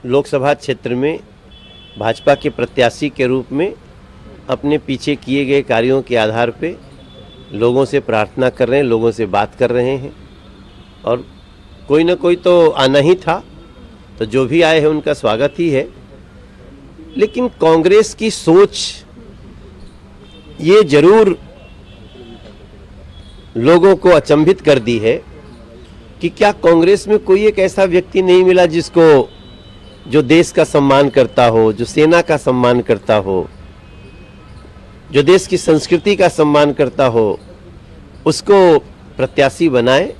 लोकसभा क्षेत्र में भाजपा के प्रत्याशी के रूप में अपने पीछे किए गए कार्यों के आधार पे लोगों से प्रार्थना कर रहे हैं, लोगों से बात कर रहे हैं और कोई ना कोई तो आना ही था, तो जो भी आए हैं उनका स्वागत ही है। लेकिन कांग्रेस की सोच ये जरूर लोगों को अचंभित कर दी है कि क्या कांग्रेस में कोई एक ऐसा व्यक्ति नहीं मिला जिसको जो देश का सम्मान करता हो, जो सेना का सम्मान करता हो, जो देश की संस्कृति का सम्मान करता हो, उसको प्रत्याशी बनाए।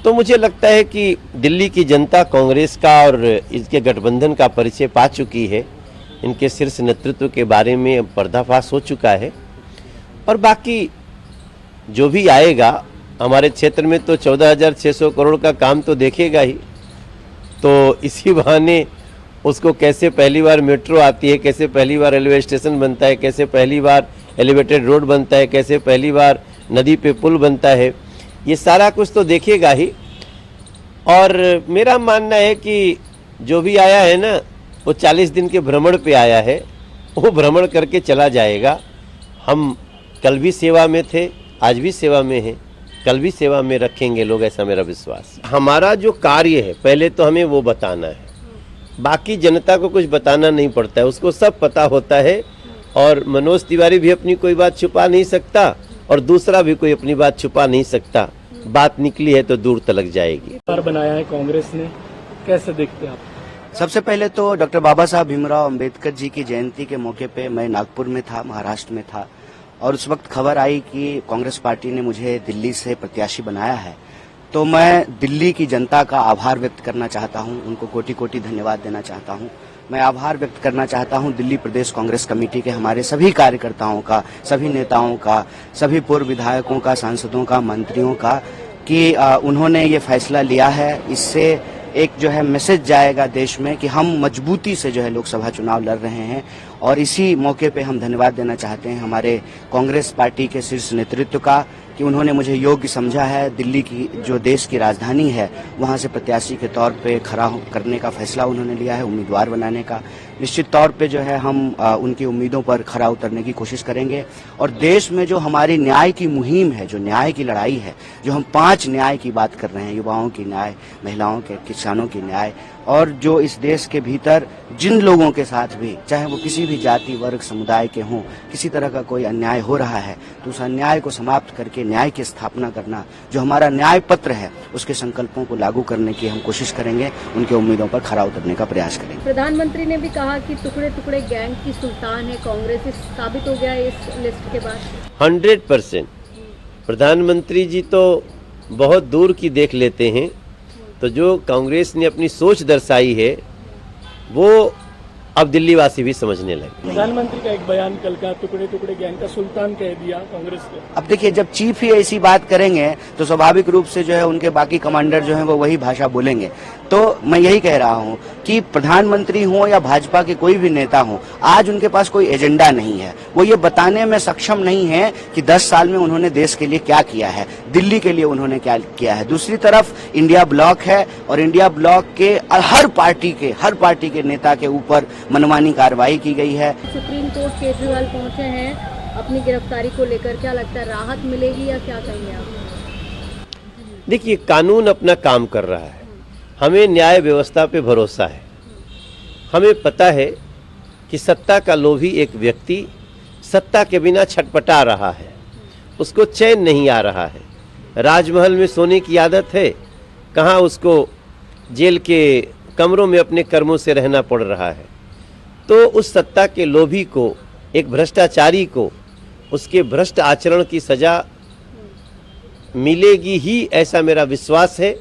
तो मुझे लगता है कि दिल्ली की जनता कांग्रेस का और इसके गठबंधन का परिचय पा चुकी है। इनके शीर्ष नेतृत्व के बारे में पर्दाफाश हो चुका है और बाकी जो भी आएगा हमारे क्षेत्र में तो 14,600 करोड़ का काम तो देखेगा ही। तो इसी बहाने उसको कैसे पहली बार मेट्रो आती है, कैसे पहली बार रेलवे स्टेशन बनता है, कैसे पहली बार एलिवेटेड रोड बनता है, कैसे पहली बार नदी पे पुल बनता है, ये सारा कुछ तो देखेगा ही। और मेरा मानना है कि जो भी आया है ना वो 40 दिन के भ्रमण पे आया है, वो भ्रमण करके चला जाएगा। हम कल भी सेवा में थे, आज भी सेवा में हैं, कल भी सेवा में रखेंगे लोग, ऐसा मेरा विश्वास है। हमारा जो कार्य है पहले तो हमें वो बताना है, बाकी जनता को कुछ बताना नहीं पड़ता है, उसको सब पता होता है। और मनोज तिवारी भी अपनी कोई बात छुपा नहीं सकता और दूसरा भी कोई अपनी बात छुपा नहीं सकता। बात निकली है तो दूर तलक जाएगी। बनाया है कांग्रेस ने, कैसे देखते हैं आप? सबसे पहले तो डॉक्टर बाबा साहब भीमराव अंबेडकर जी की जयंती के मौके पे मैं नागपुर में था, महाराष्ट्र में था, और उस वक्त खबर आई कि कांग्रेस पार्टी ने मुझे दिल्ली से प्रत्याशी बनाया है। तो मैं दिल्ली की जनता का आभार व्यक्त करना चाहता हूं, उनको कोटि कोटि धन्यवाद देना चाहता हूं। मैं आभार व्यक्त करना चाहता हूं दिल्ली प्रदेश कांग्रेस कमेटी के हमारे सभी कार्यकर्ताओं का, सभी नेताओं का, सभी पूर्व विधायकों का, सांसदों का, मंत्रियों का, कि उन्होंने ये फैसला लिया है। इससे एक जो है मैसेज जाएगा देश में कि हम मजबूती से जो है लोकसभा चुनाव लड़ रहे हैं। और इसी मौके पे हम धन्यवाद देना चाहते हैं हमारे कांग्रेस पार्टी के शीर्ष नेतृत्व का कि उन्होंने मुझे योग्य समझा है। दिल्ली की जो देश की राजधानी है वहां से प्रत्याशी के तौर पे खड़ा करने का फैसला उन्होंने लिया है, उम्मीदवार बनाने का। निश्चित तौर पे जो है हम उनकी उम्मीदों पर खरा उतरने की कोशिश करेंगे। और देश में जो हमारी न्याय की मुहिम है, जो न्याय की लड़ाई है, जो हम 5 न्याय की बात कर रहे हैं, युवाओं की न्याय, महिलाओं के, किसानों की न्याय, और जो इस देश के भीतर जिन लोगों के साथ भी, चाहे वो किसी भी जाति वर्ग समुदाय के हों, किसी तरह का कोई अन्याय हो रहा है तो उस अन्याय को समाप्त करके न्याय की स्थापना करना, जो हमारा न्याय पत्र है उसके संकल्पों को लागू करने की हम कोशिश करेंगे, उनके उम्मीदों पर खरा उतरने का प्रयास करेंगे। प्रधानमंत्री ने भी कहा कि टुकड़े टुकड़े गैंग की सुल्तान है कांग्रेस, इस साबित हो गया इस लिस्ट के बाद। 100% प्रधानमंत्री जी तो बहुत दूर की देख लेते हैं, तो जो कांग्रेस ने अपनी सोच दर्शाई है वो अब दिल्ली वासी भी समझने लगे। प्रधानमंत्री का एक बयान कल का, टुकड़े टुकड़े गैंग का सुल्तान कह दिया कांग्रेस को। अब देखिए, जब चीफ ही ऐसी बात करेंगे तो स्वाभाविक रूप से जो है उनके बाकी कमांडर जो है वो वही भाषा बोलेंगे। तो मैं यही कह रहा हूं कि प्रधानमंत्री हो या भाजपा के कोई भी नेता हो, आज उनके पास कोई एजेंडा नहीं है। वो ये बताने में सक्षम नहीं है कि 10 साल में उन्होंने देश के लिए क्या किया है, दिल्ली के लिए उन्होंने क्या किया है। दूसरी तरफ इंडिया ब्लॉक है और इंडिया ब्लॉक के हर पार्टी के नेता के ऊपर मनमानी कार्रवाई की गई है। सुप्रीम कोर्ट केजरीवाल पहुंचे हैं अपनी गिरफ्तारी को लेकर, क्या लगता है राहत मिलेगी या क्या कहेंगे आप? देखिए, कानून अपना काम कर रहा है, हमें न्याय व्यवस्था पे भरोसा है। हमें पता है कि सत्ता का लोभी एक व्यक्ति सत्ता के बिना छटपटा रहा है, उसको चैन नहीं आ रहा है। राजमहल में सोने की आदत है, कहाँ उसको जेल के कमरों में अपने कर्मों से रहना पड़ रहा है। तो उस सत्ता के लोभी को, एक भ्रष्टाचारी को, उसके भ्रष्ट आचरण की सजा मिलेगी ही, ऐसा मेरा विश्वास है।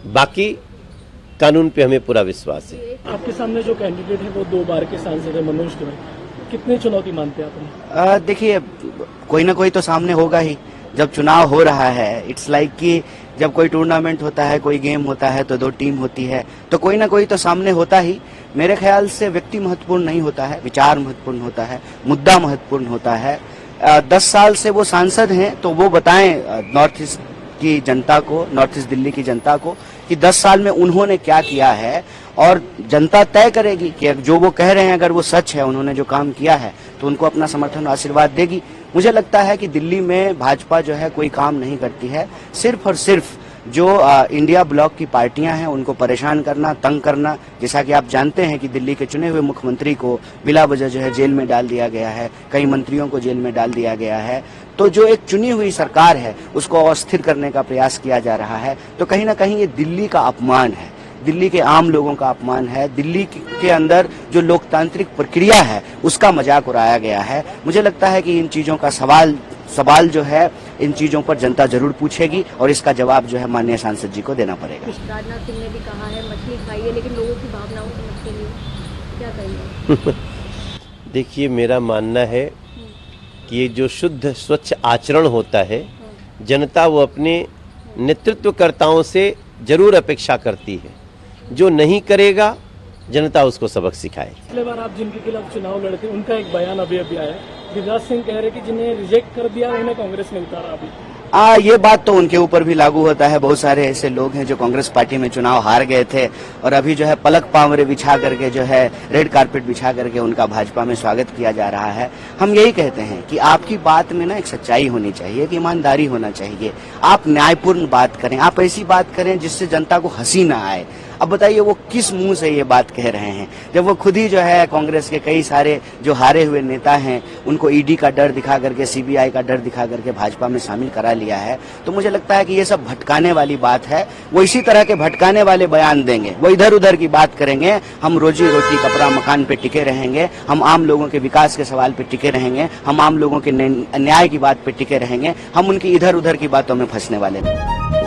बाकी कानून पे हमें पूरा विश्वास है। आपके सामने जो कैंडिडेट है वो 2 बार के सांसद है, मनोज तिवारी, कितनी चुनौती मानते हैं आपने? देखिए, कोई ना कोई तो सामने होगा ही। जब चुनाव हो रहा है, इट्स लाइक कि जब कोई टूर्नामेंट होता है, कोई गेम होता है तो 2 टीम होती है, तो कोई ना कोई तो सामने होता ही। मेरे ख्याल से व्यक्ति महत्वपूर्ण नहीं होता है, विचार महत्वपूर्ण होता है, मुद्दा महत्वपूर्ण होता है। 10 साल से वो सांसद हैं तो वो बताएं नॉर्थ ईस्ट की जनता को, नॉर्थ ईस्ट दिल्ली की जनता को कि 10 साल में उन्होंने क्या किया है, और जनता तय करेगी कि जो वो कह रहे हैं अगर वो सच है, उन्होंने जो काम किया है, तो उनको अपना समर्थन और आशीर्वाद देगी। मुझे लगता है कि दिल्ली में भाजपा जो है कोई काम नहीं करती है, सिर्फ और सिर्फ जो इंडिया ब्लॉक की पार्टियां हैं उनको परेशान करना, तंग करना। जैसा कि आप जानते हैं कि दिल्ली के चुने हुए मुख्यमंत्री को बिला वजह जो है जेल में डाल दिया गया है, कई मंत्रियों को जेल में डाल दिया गया है। तो जो एक चुनी हुई सरकार है उसको अस्थिर करने का प्रयास किया जा रहा है। तो कहीं ना कहीं ये दिल्ली का अपमान है, दिल्ली के आम लोगों का अपमान है, दिल्ली के अंदर जो लोकतांत्रिक प्रक्रिया है उसका मजाक उड़ाया गया है। मुझे लगता है कि इन चीजों का सवाल जो है इन चीजों पर जनता जरूर पूछेगी और इसका जवाब जो है माननीय सांसद जी को देना पड़ेगा। राजनाथ सिंह ने भी कहा है मछली खाइए लेकिन लोगों की भावनाओं को मत खेलिए, क्या कहेंगे? देखिए, मेरा मानना है कि ये जो शुद्ध स्वच्छ आचरण होता है, जनता वो अपने नेतृत्वकर्ताओं से जरूर अपेक्षा करती है। जो नहीं करेगा जनता उसको सबक सिखाए। पिछले बार आप जिनके खिलाफ चुनाव लड़ते उनका एक बयान अभी आया, गिरिराज सिंह कह रहे कि जिन्हें रिजेक्ट कर दिया उन्हें कांग्रेस में उतारा अभी। ये बात तो उनके ऊपर भी लागू होता है। बहुत सारे ऐसे लोग हैं जो कांग्रेस पार्टी में चुनाव हार गए थे और अभी जो है पलक पावरे बिछा करके जो है रेड कारपेट बिछा करके उनका भाजपा में स्वागत किया जा रहा है। हम यही कहते हैं कि आपकी बात में ना एक सच्चाई होनी चाहिए, एक ईमानदारी होना चाहिए। आप न्यायपूर्ण बात करें, आप ऐसी बात करें जिससे जनता को हंसी ना आए। अब बताइए वो किस मुंह से ये बात कह रहे हैं, जब वो खुद ही जो है कांग्रेस के कई सारे जो हारे हुए नेता हैं उनको ईडी का डर दिखा करके, सीबीआई का डर दिखा करके भाजपा में शामिल करा लिया है। तो मुझे लगता है कि ये सब भटकाने वाली बात है। वो इसी तरह के भटकाने वाले बयान देंगे, वो इधर उधर की बात करेंगे। हम रोजी रोटी कपड़ा मकान पे टिके रहेंगे, हम आम लोगों के विकास के सवाल पे टिके रहेंगे, हम आम लोगों के न्याय की बात पे टिके रहेंगे। हम उनकी इधर उधर की बातों में फंसने वाले नहीं।